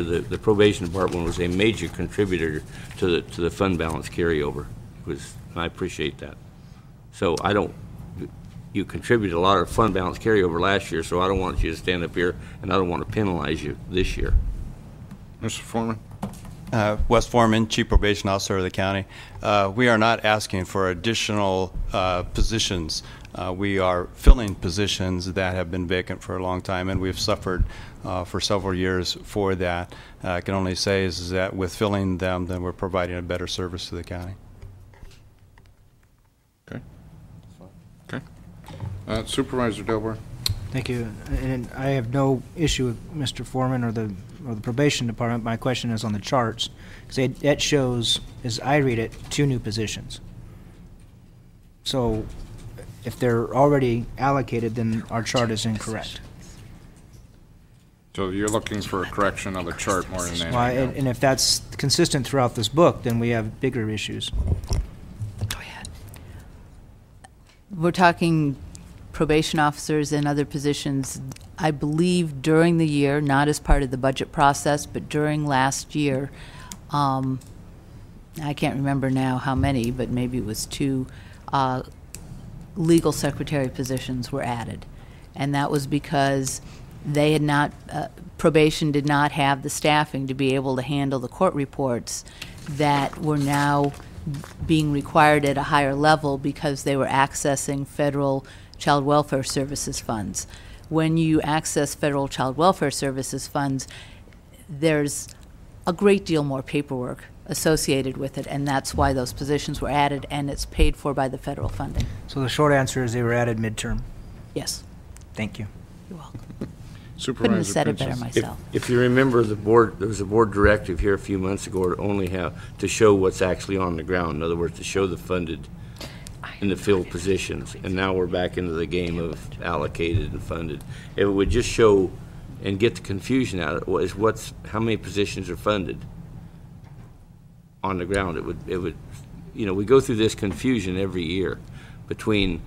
the probation department was a major contributor to the fund balance carryover. I appreciate that. So you contributed a lot of fund balance carryover last year, so I don't want you to stand up here, and I don't want to penalize you this year. Mr. Foreman. Wes Foreman, Chief Probation Officer of the county. We are not asking for additional positions. We are filling positions that have been vacant for a long time, and we've suffered for several years for that. I can only say is that with filling them, then we're providing a better service to the county. Okay. Okay. Supervisor Delbar. Thank you. And I have no issue with Mr. Foreman or the probation department. My question is on the charts, because that shows, as I read it, 2 new positions. So if they're already allocated, then our chart is incorrect. So you're looking for a correction of the chart more than anything else. And if that's consistent throughout this book, then we have bigger issues. Go ahead. We're talking probation officers and other positions, I believe during the year, not as part of the budget process, but during last year, I can't remember now how many, but maybe it was 2 legal secretary positions were added. And that was because they had not, probation did not have the staffing to be able to handle the court reports that were now being required at a higher level because they were accessing federal Child Welfare Services funds. When you access federal Child Welfare Services funds, there's a great deal more paperwork associated with it, and that's why those positions were added, and it's paid for by the federal funding. So the short answer is they were added midterm. Yes. Thank you. You're welcome. Supervisor Couldn't have said it better Pinchas. myself. If you remember, there was a board directive here a few months ago to only have to show what's actually on the ground. In other words, to show the funded in the field positions, and now we're back into the game of allocated and funded. If it would just show and get the confusion out of it, is how many positions are funded on the ground. It would, we go through this confusion every year between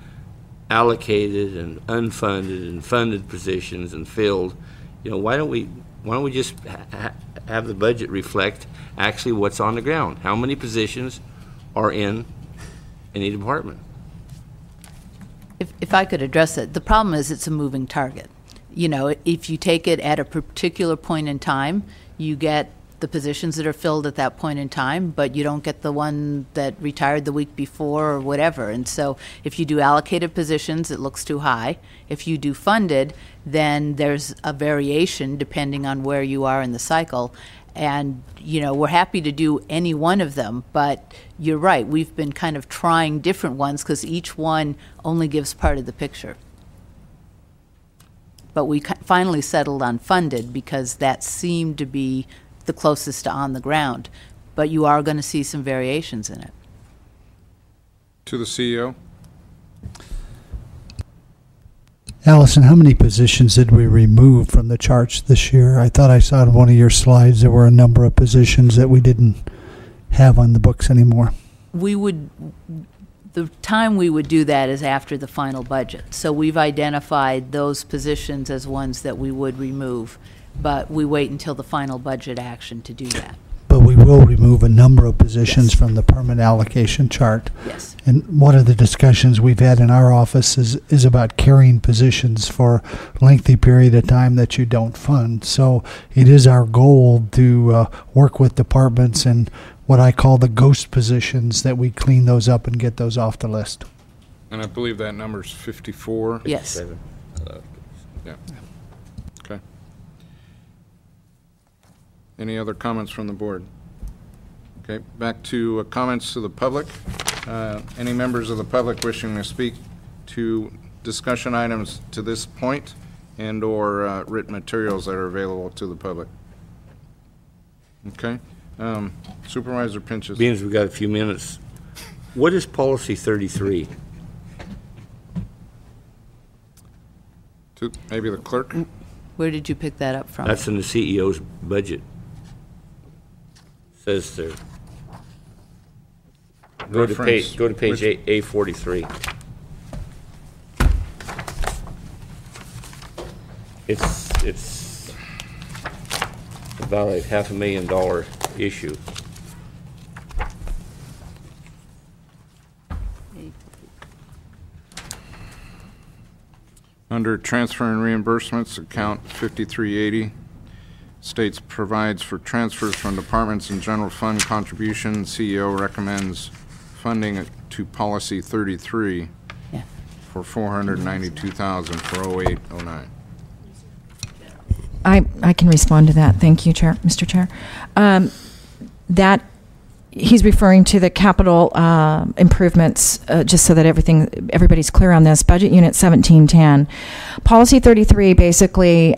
allocated and unfunded and funded positions and filled. Why don't we just have the budget reflect actually what's on the ground? How many positions are in any department? If I could address it, the problem is it's a moving target. If you take it at a particular point in time, you get the positions that are filled at that point in time, but you don't get the one that retired the week before or whatever. And so if you do allocated positions, it looks too high. If you do funded, then there's a variation depending on where you are in the cycle. And, we're happy to do any one of them, but you're right, we've been kind of trying different ones because each one only gives part of the picture. But we finally settled on funded because that seemed to be the closest to on the ground. But you are going to see some variations in it. To the CEO. Allison, how many positions did we remove from the charts this year? I thought I saw in one of your slides there were a number of positions that we didn't have on the books anymore. The time we would do that is after the final budget. So we've identified those positions as ones that we would remove, but we wait until the final budget action to do that. But we will remove a number of positions from the permanent allocation chart. Yes. And one of the discussions we've had in our office is about carrying positions for lengthy period of time that you don't fund. So it is our goal to work with departments and what I call the ghost positions, that we clean those up and get those off the list. And I believe that number is 54. Yes. 57. Yeah. Okay. Any other comments from the board? Okay, back to comments to the public. Any members of the public wishing to speak to discussion items to this point and or written materials that are available to the public? Okay. Supervisor Pinchas. Being as we've got a few minutes, what is policy 33? Maybe the clerk? Where did you pick that up from? That's in the CEO's budget. Says there. Go to page A43. It's about a $500,000 issue. Under transfer and reimbursements, account 5380, states provides for transfers from departments and general fund contribution. CEO recommends funding it to policy 33 Yeah. for $492,000 for 0809. I can respond to that. Thank you, Mr. Chair. That he's referring to the capital improvements, just so that everybody's clear on this. Budget Unit 1710, Policy 33 basically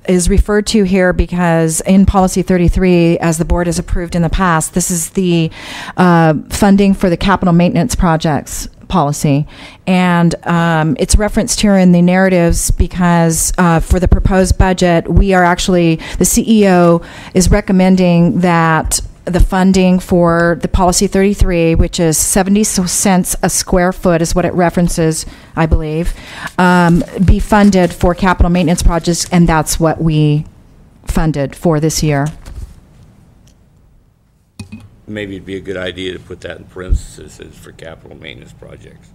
is referred to here because in Policy 33, as the board has approved in the past, this is the funding for the capital maintenance projects policy. And it's referenced here in the narratives because for the proposed budget, the CEO is recommending that the funding for the Policy 33, which is 70 cents a square foot is what it references, I believe, be funded for capital maintenance projects, and that's what we funded for this year. Maybe it'd be a good idea to put that in parentheses as for capital maintenance projects.